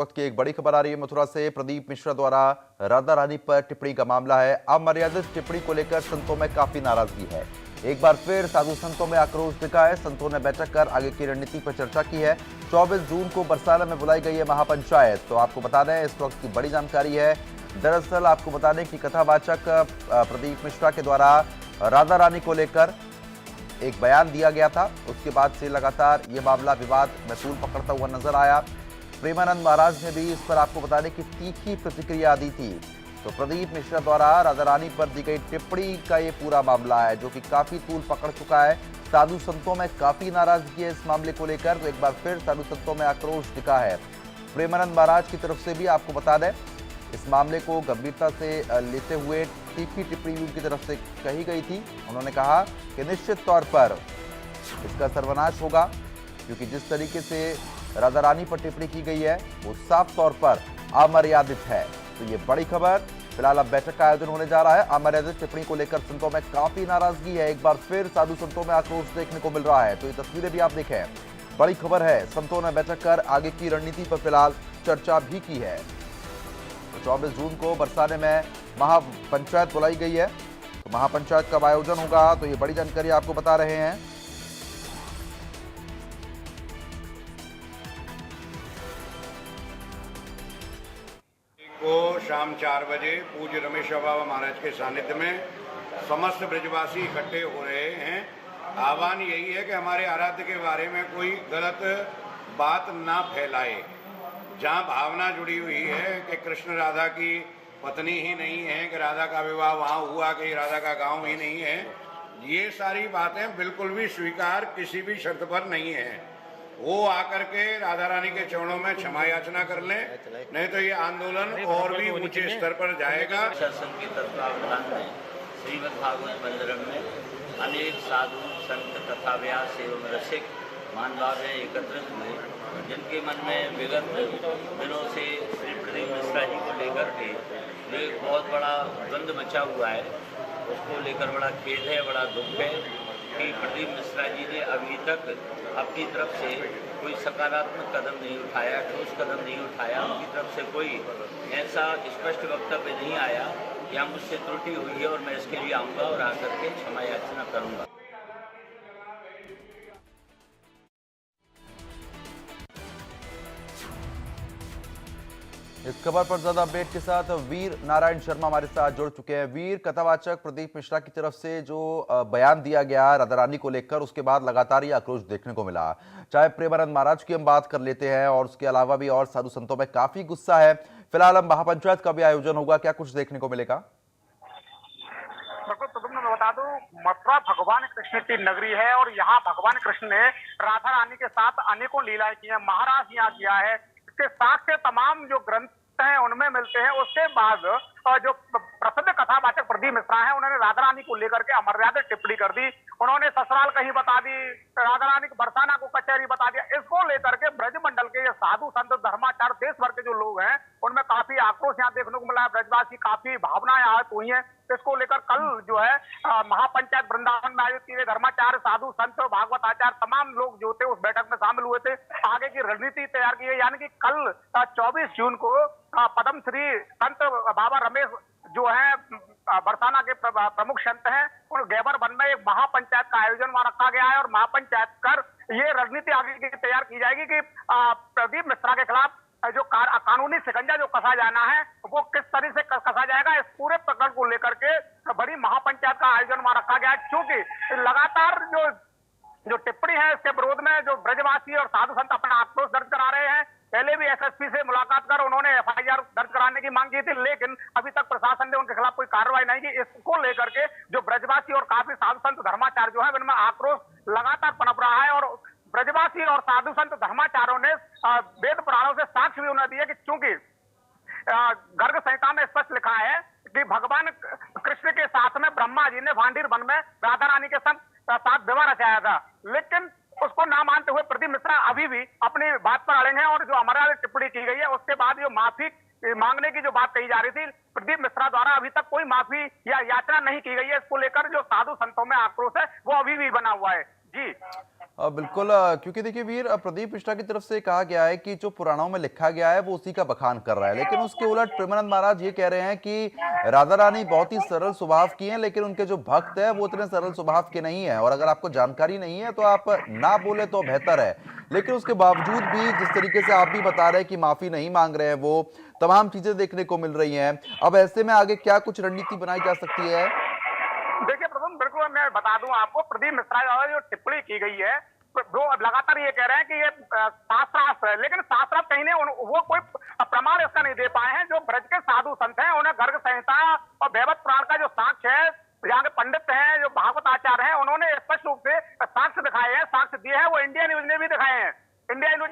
वक्त की एक बड़ी खबर आ रही है मथुरा से। प्रदीप मिश्रा द्वारा राधा रानी पर टिप्पणी का मामला है। अमर्यादित टिप्पणी को लेकर संतों में काफी नाराजगी है। एक बार फिर साधु संतों में आक्रोश दिखा है। संतों ने बैठक कर आगे की रणनीति पर चर्चा की है। 24 जून को बरसाना में बुलाई गई है महापंचायत। तो आपको बता दें इस वक्त की बड़ी जानकारी है। दरअसल आपको बता दें कि कथावाचक प्रदीप मिश्रा के द्वारा राधा रानी को लेकर एक बयान दिया गया था। उसके बाद से लगातार ये मामला विवाद में तूल पकड़ता हुआ नजर आया। प्रेमानंद महाराज ने भी इस पर आपको बताने की तीखी प्रतिक्रिया दी थी। तो प्रदीप मिश्रा द्वारा राधा रानी पर दी गई टिप्पणी का ये पूरा मामला है जो कि काफी तूल पकड़ चुका है। साधु संतों में काफी नाराजगी है इस मामले को लेकर। तो एक बार फिर साधु संतों में आक्रोश दिखा है। प्रेमानंद महाराज की तरफ से भी आपको बता दें इस मामले को गंभीरता से लेते हुए तीखी टिप्पणी उनकी तरफ से कही गई थी। उन्होंने कहा कि निश्चित तौर पर इसका सर्वनाश होगा क्योंकि जिस तरीके से राधा रानी पर टिप्पणी की गई है वो साफ तौर पर अमर्यादित है। तो ये बड़ी खबर। फिलहाल अब बैठक का आयोजन होने जा रहा है। अमर्यादित टिप्पणी को लेकर संतों में काफी नाराजगी है। एक बार फिर साधु संतों में आक्रोश देखने को मिल रहा है। तो ये तस्वीरें भी आप देखें, बड़ी खबर है। संतों ने बैठक कर आगे की रणनीति पर फिलहाल चर्चा भी की है। 24 जून को बरसाने में महापंचायत बुलाई गई है। तो महापंचायत कब आयोजन होगा तो ये बड़ी जानकारी आपको बता रहे हैं। को शाम 4 बजे पूज्य रमेश बाबा महाराज के सानिध्य में समस्त ब्रजवासी इकट्ठे हो रहे हैं। आह्वान यही है कि हमारे आराध्य के बारे में कोई गलत बात ना फैलाए। जहाँ भावना जुड़ी हुई है कि कृष्ण राधा की पत्नी ही नहीं है, कि राधा का विवाह वहाँ हुआ, कि राधा का गांव ही नहीं है, ये सारी बातें बिल्कुल भी स्वीकार किसी भी शर्त पर नहीं है। वो आकर के राधा रानी के चरणों में क्षमा याचना कर लें, नहीं तो ये आंदोलन और भी ऊंचे स्तर पर जाएगा। शासन के तत्वावधान में श्रीमद् भागवत मंदिरम में अनेक साधु संत कथा व्यास एवं रसिक महानुभाव एकत्रित हुए, जिनके मन में विगत दिनों से श्री प्रदीप मिश्रा जी को लेकर के जो एक बहुत बड़ा द्वंद्व मचा हुआ है, उसको लेकर बड़ा खेद है, बड़ा दुख है कि प्रदीप मिश्रा जी ने अभी तक अपनी तरफ से कोई सकारात्मक कदम नहीं उठाया, ठोस कदम नहीं उठाया। उनकी तरफ से कोई ऐसा स्पष्ट वक्तव्य नहीं आया कि हम मुझसे त्रुटि हुई है और मैं इसके लिए आऊँगा और आकर के क्षमा याचना करूँगा। इस खबर पर ज्यादा अपडेट के साथ वीर नारायण शर्मा हमारे साथ जुड़ चुके हैं। वीर, कथावाचक प्रदीप मिश्रा की तरफ से जो बयान दिया गया राधा रानी को लेकर, उसके बाद लगातार ये आक्रोश देखने को मिला। चाहे प्रेमानंद महाराज की हम बात कर लेते हैं और उसके अलावा भी और साधु संतों में काफी गुस्सा है। फिलहाल हम महापंचायत का भी आयोजन होगा, क्या कुछ देखने को मिलेगा? मैं बता दूं, मथुरा भगवान कृष्ण की नगरी है और यहाँ भगवान कृष्ण ने राधा रानी के साथ अनेकों लीलाएं की हैं, महाराज यहाँ किया है। इसके साक्ष्य तमाम जो ग्रंथ हैं उनमें मिलते हैं। उसके बाद जो प्रसिद्ध कथावाचक प्रदीप मिश्रा हैं उन्होंने राधा रानी को लेकर के अमर्यादित टिप्पणी कर दी। उन्होंने ससुराल कहीं बता दी, राधा रानी को बरसाना को कचहरी बता दिया। इसको लेकर के ब्रज मंडल के ये साधु संत धर्माचार्य देश भर के जो लोग हैं उनमें काफी आक्रोश यहाँ देखने को मिला है। ब्रजवासी काफी भावनाएं आहत हुई हैं। इसको लेकर कल जो है महापंचायत वृंदावन में आयोजित किए धर्माचार्य साधु संत भागवत आचार्य तमाम लोग जो थे उस बैठक में शामिल हुए थे। आगे की रणनीति तैयार की है, यानी कि कल 24 जून को पद्म श्री संत बाबा रमेश जो है बरसाना के प्रमुख संत हैं, उन गैबर वन में एक महापंचायत का आयोजन वहां रखा गया है और महापंचायत कर ये रणनीति आगे की तैयार की जाएगी कि प्रदीप मिश्रा के खिलाफ जो कानूनी शिकंजा जो कसा जाना है वो किस तरह से कसा जाएगा। इस पूरे प्रकरण को लेकर के बड़ी महापंचायत का आयोजन वहां रखा गया है, क्योंकि लगातार जो टिप्पणी है इसके विरोध में जो ब्रजवासी और साधु संत अपना आक्रोश दर्ज करा रहे हैं। पहले भी एसएसपी से मुलाकात कर उन्होंने एफआईआर दर्ज कराने की मांग की थी, लेकिन अभी तक प्रशासन ने उनके खिलाफ कोई कार्रवाई नहीं की। इसको लेकर के जो ब्रजवासी और काफी साधु संत धर्माचार्य जो है उनमें आक्रोश लगातार पनप रहा है। और ब्रजवासी और साधु संत धर्माचार्यों ने वेद पुराणों से साक्ष्य भी उन्हें दिए कि चूंकि गर्ग संहिता में स्पष्ट लिखा है कि भगवान कृष्ण के साथ में ब्रह्मा जी ने भांडीर वन में राधा रानी के साथ विवाह रचाया था, लेकिन उसको ना मानते हुए प्रदीप मिश्रा अभी भी अपनी बात पर अड़े हैं। और जो हमारा टिप्पणी की गई है उसके बाद जो माफी मांगने की जो बात कही जा रही थी प्रदीप मिश्रा द्वारा, अभी तक कोई माफी या याचना नहीं की गई है। इसको लेकर जो साधु संतों में आक्रोश है वो अभी भी बना हुआ है। जी बिल्कुल, क्योंकि देखिए वीर, प्रदीप मिश्रा की तरफ से कहा गया है कि जो पुराणों में लिखा गया है वो उसी का बखान कर रहा है, लेकिन उसके उलट प्रेमानंद महाराज ये कह रहे हैं कि राधा रानी बहुत ही सरल स्वभाव की हैं, लेकिन उनके जो भक्त हैं वो उतने सरल स्वभाव के नहीं है, और अगर आपको जानकारी नहीं है तो आप ना बोले तो बेहतर है। लेकिन उसके बावजूद भी जिस तरीके से आप भी बता रहे हैं कि माफी नहीं मांग रहे हैं, वो तमाम चीजें देखने को मिल रही हैं। अब ऐसे में आगे क्या कुछ रणनीति बनाई जा सकती है? देखिए प्रथम बिल्कुल मैं बता दूं आपको, प्रदीप मिश्रा द्वारा जो टिप्पणी की गई है, जो लगातार ये कह रहे हैं कि ये शास्त्रार्थ है, लेकिन शास्त्रार्थ कहीं ने वो कोई प्रमाण इसका नहीं दे पाए हैं। जो ब्रज के साधु संत हैं उन्हें गर्ग संहिता और भैवत पुराण का जो साक्ष्य है, यहाँ के पंडित हैं जो भागवत आचार्य हैं, उन्होंने स्पष्ट रूप से साक्ष्य दिखाए हैं, साक्ष्य दिए हैं, वो इंडिया न्यूज ने भी दिखाए हैं। इंडिया न्यूज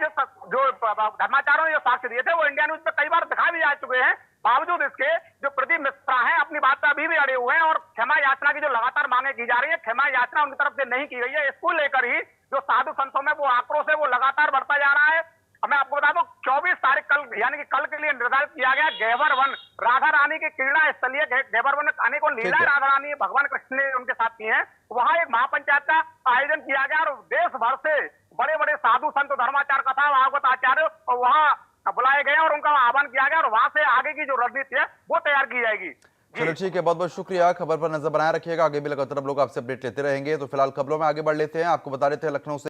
जो धर्माचार्यों ने जो साक्ष्य दिए थे वो इंडिया न्यूज पे कई बार दिखा भी जा चुके हैं। बावजूद इसके जो प्रदीप मिश्रा हैं अपनी बात पर अभी भी अड़े हुए हैं, और क्षमा याचना की जो लगातार मांगे की जा रही है, क्षमा याचना उनकी तरफ से नहीं की गई है। इसको लेकर ही जो साधु संतों में वो आक्रोश है वो लगातार बढ़ता जा रहा है। मैं आपको बता दूं 24 तारीख कल यानी कि कल के लिए निर्धारित किया गया गैबर वन, राधा रानी की क्रीड़ा स्थलीय गैबर वन, अनेकों लीलाएं राधा रानी भगवान कृष्ण ने उनके साथ की हैं। वहां एक महापंचायत का आयोजन किया गया और देश भर से बड़े बड़े साधु संत, धर्माचार्य, कथा भागवत आचार्य वहां बुलाए गए और उनका आह्वान किया गया, और वहां से आगे की जो रणनीति है वो तैयार की जाएगी। चलो ठीक है, बहुत बहुत शुक्रिया। खबर पर नजर बनाए रखिएगा, आगे भी लगातार हम लोग आपसे अपडेट लेते रहेंगे। तो फिलहाल खबरों में आगे बढ़ लेते हैं। आपको बता रहे थे लखनऊ से